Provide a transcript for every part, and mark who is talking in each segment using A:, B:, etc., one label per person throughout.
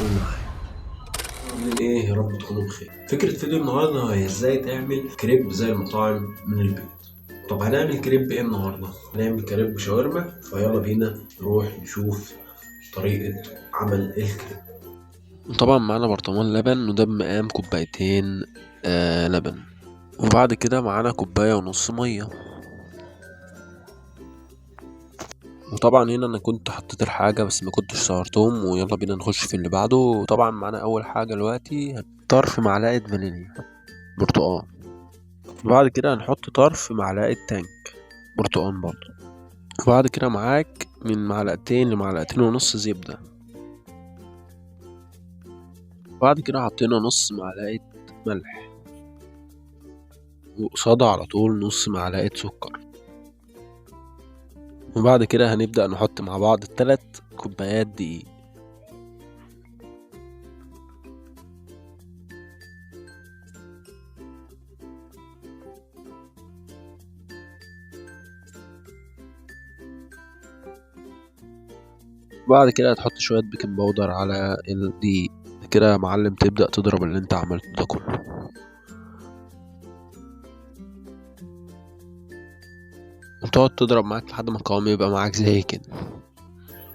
A: قول معايا. عاملين ايه؟ يا رب تكونوا بخير. فكرة فيديو النهارده هي ازاي تعمل كريب زي المطاعم من البيت. طب هنعمل كريب ايه النهارده؟ هنعمل كريب شاورما، فيلا بينا نروح نشوف طريقة عمل الكريب.
B: طبعا معانا برطمان لبن وده بمقام كوبايتين لبن. وبعد كده معانا كوباية ونص مية. وطبعا هنا انا كنت حطيت الحاجة بس ما كنتش صورتهم، ويلا بينا نخش في اللي بعده. وطبعا معانا اول حاجة دلوقتي طرف معلقة فانيليا برتقال. وبعد كده هنحط طرف معلقة تانك برتقال برضه. وبعد كده معاك من معلقتين لمعلقتين ونص زبدة. وبعد كده حطينا نص معلقة ملح، وقصادها على طول نص معلقة سكر. وبعد كده هنبدأ نحط مع بعض 3 كوبايات دقيق. بعد كده هتحط شوية بيكنج باودر على الدقيق. كده يا معلم تبدأ تضرب اللي انت عملته ده كله. وتقعد تضرب معاك لحد ما القوام يبقى معاك زي كده.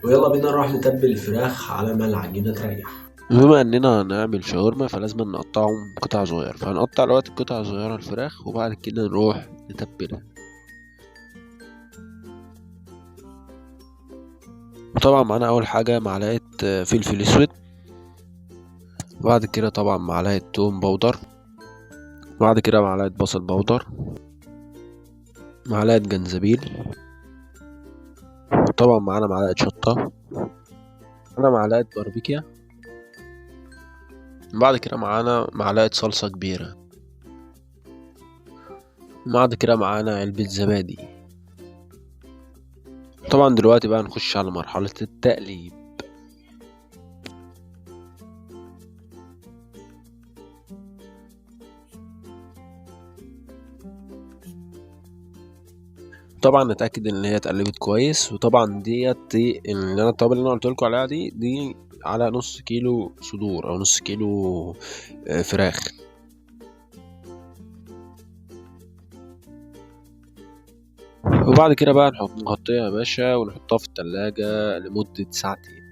A: ويلا بينا نروح نتبل الفراخ على ما العجينة تريح.
B: بما اننا هنعمل شاورما فلازم نقطعهم قطع صغيرة، فهنقطع دلوقتي قطع صغيرة الفراخ وبعد كده نروح نتبلها. وطبعا معانا اول حاجة معلقة فلفل اسود. وبعد كده طبعا معلقة توم باودر. وبعد كده معلقة بصل باودر، معلقة جنزبيل. وطبعا معانا معلقة شطة، معانا معلقة باربيكيا. بعد كده معانا معلقة صلصة كبيرة. بعد كده معانا علبة زبادي. طبعا دلوقتي بقى نخش على مرحلة التقليب. طبعا نتأكد ان هي اتقلبت كويس. وطبعا دي اللي انا التوابل اللي انا قلت لكم عليها دي على نص كيلو صدور او نص كيلو فراخ. وبعد كده بقى نغطيها يا باشا ونحطها في التلاجة لمدة ساعتين.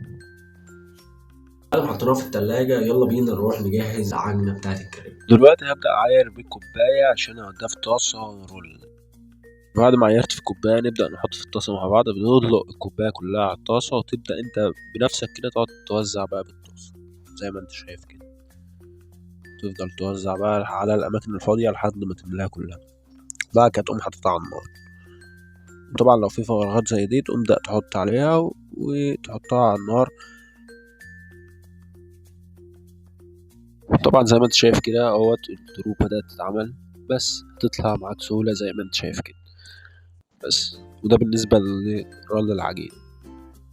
A: بعد ما حطيناها في التلاجة يلا بينا نروح نجهز العجنة بتاعت الكريب.
B: دلوقتي هبدأ أعاير بالكوباية عشان أوديها في طاسة ونرول. بعد ما عيرت في الكوباية نبدأ نحط في الطاسة مع بعض، بندلق الكوباية كلها على الطاسة وتبدأ انت بنفسك كده تقعد توزع بقى بالطاسة زي ما انت شايف كده. تفضل توزع بقى على الأماكن الفاضية لحد ما تملاها كلها. بعد كده تقوم حاططها على النار. طبعا لو في فراغات زي دي تقوم تحط عليها وتحطها على النار. طبعا زي ما انت شايف كده اهوت الضروب بدأت تتعمل، بس هتطلع معاك سهولة زي ما انت شايف كده. بس وده بالنسبة لرول العجين.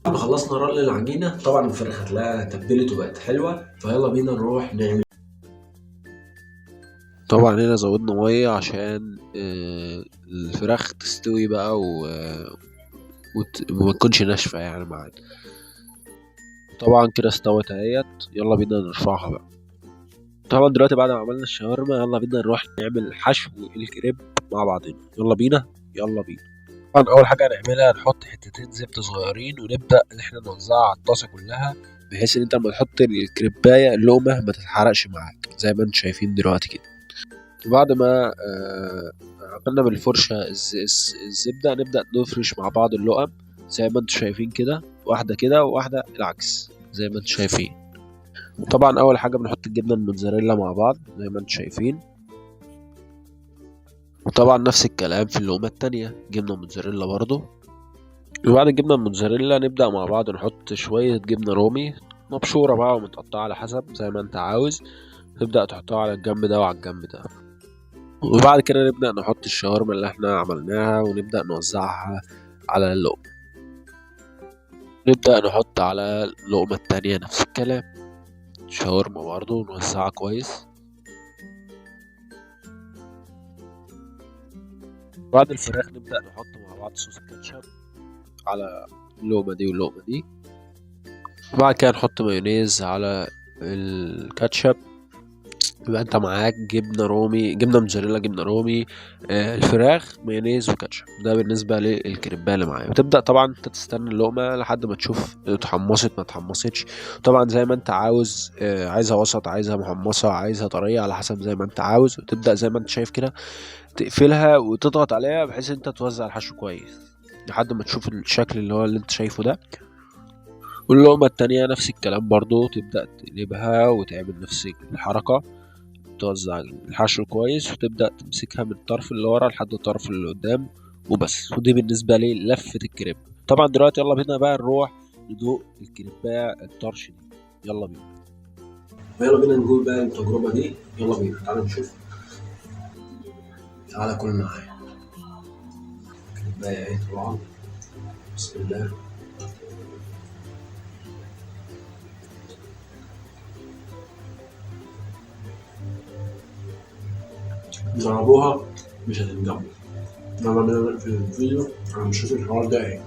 A: بعد ما خلصنا رول العجينة طبعا الفراخ هتلاقيها تبلت وبقت حلوة، فيلا بينا نروح نعمل.
B: طبعا هنا زودنا مية عشان الفراخ تستوي بقى وما تكونش ناشفة يعني معانا. طبعا كده استوت اهيت، يلا بينا نرفعها بقى. طبعا دلوقتي بعد ما عملنا الشاورما يلا بينا نروح نعمل حشو الكريب مع بعضنا. يلا بينا يلا بينا. طبعا اول حاجه هنعملها نحط حتتين زبده صغيرين ونبدا ان احنا نوزعها على الطاسه كلها، بحيث ان انت لما تحط الكريبايه اللقمه ما تتحرقش معاك زي ما انتم شايفين دلوقتي كده. وبعد ما عملنا بالفرشه الزبده نبدا نفرش مع بعض اللقم زي ما انتم شايفين كده، واحده كده وواحده العكس زي ما انتم شايفين. طبعا اول حاجه بنحط الجبنه الموتزاريلا مع بعض زي ما انتم شايفين. وطبعا نفس الكلام في اللقمه التانية جبنه موتزاريلا برضو. وبعد الجبنه الموتزاريلا نبدا مع بعض نحط شويه جبنه رومي مبشوره بقى ومتقطعه على حسب زي ما انت عاوز. تبدا تحطها على الجنب ده وعلى الجنب ده. وبعد كده نبدا نحط الشاورما اللي احنا عملناها ونبدا نوزعها على اللقمه. نبدا نحط على اللقمه التانية نفس الكلام شاورما برضو نوزعها كويس. بعد الفراخ نبدأ نحط مع بعض صوص الكاتشب على اللقمة دي واللقمة دي. وبعد كده نحط مايونيز على الكاتشب. يبقى انت معاك جبنه رومي، جبنه موتزاريلا، جبنه رومي، الفراخ، مايونيز وكاتشب. ده بالنسبه للكريباه اللي معايا. وتبدا طبعا انت تستنى اللقمه لحد ما تشوف اتحمصت ما اتحمصتش. طبعا زي ما انت عاوز، عايزها وسط، عايزها محمصه، عايزها طريه، على حسب زي ما انت عاوز. وتبدا زي ما انت شايف كده تقفلها وتضغط عليها بحيث انت توزع الحشو كويس لحد ما تشوف الشكل اللي هو اللي انت شايفه ده. واللقمة التانية نفس الكلام برضو، تبدأ تقلبها وتعمل نفس الحركة، توزع الحشو كويس وتبدأ تمسكها من الطرف اللي ورا لحد الطرف اللي قدام وبس. ودي بالنسبة لي لفة الكريب. طبعا دلوقتي يلا بينا بقى نروح ندوق الكريباية الطرش دي. يلا بينا.
A: ويلا بينا نقول بقى التجربة دي. يلا بينا تعالى نشوف. تعالى كل معايا. كريباية اهي طبعا. بسم الله. جربوها مش هتندموا. يلا بينا في الفيديو. انا مش شايف الحوار ده ايه.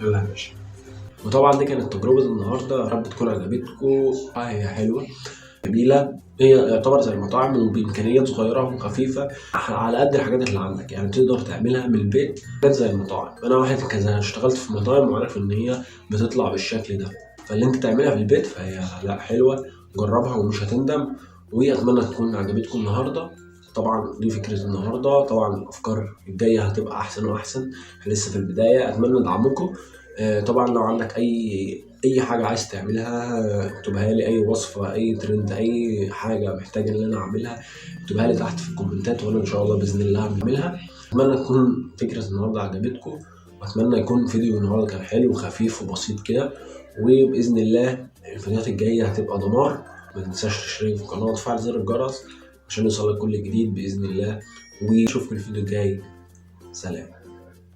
A: يلا يا باشا. وطبعا دي كانت تجربة النهاردة، يا رب تكون عجبتكم. هي حلوة جميلة، هي يعتبر زي المطاعم وبإمكانيات صغيرة وخفيفة على قد الحاجات اللي عندك، يعني تقدر تعملها من البيت. حاجات زي المطاعم، أنا واحد كذا اشتغلت في مطاعم وعارف إن هي بتطلع بالشكل ده. فاللي أنت تعملها في البيت فهي لا حلوة، جربها ومش هتندم. وأتمنى تكون عجبتكم النهاردة. طبعا دي فكرة النهاردة، طبعا الأفكار الجاية هتبقى أحسن وأحسن. احنا لسه في البداية، أتمنى دعمكم. طبعا لو عندك اي حاجه عايز تعملها اكتبها لي، اي وصفه، اي ترند، اي حاجه محتاج ان انا اعملها اكتبها لي تحت في الكومنتات، وانا ان شاء الله باذن الله هعملها. اتمنى تكون فكره النهارده عجبتكم، واتمنى يكون فيديو النهارده كان حلو وخفيف وبسيط كده. وباذن الله الفيديوهات الجايه هتبقى دمار. ما تنساش تشترك في القناه وتفعل زر الجرس عشان يوصلك كل جديد باذن الله. ونشوفكم الفيديو الجاي. سلام.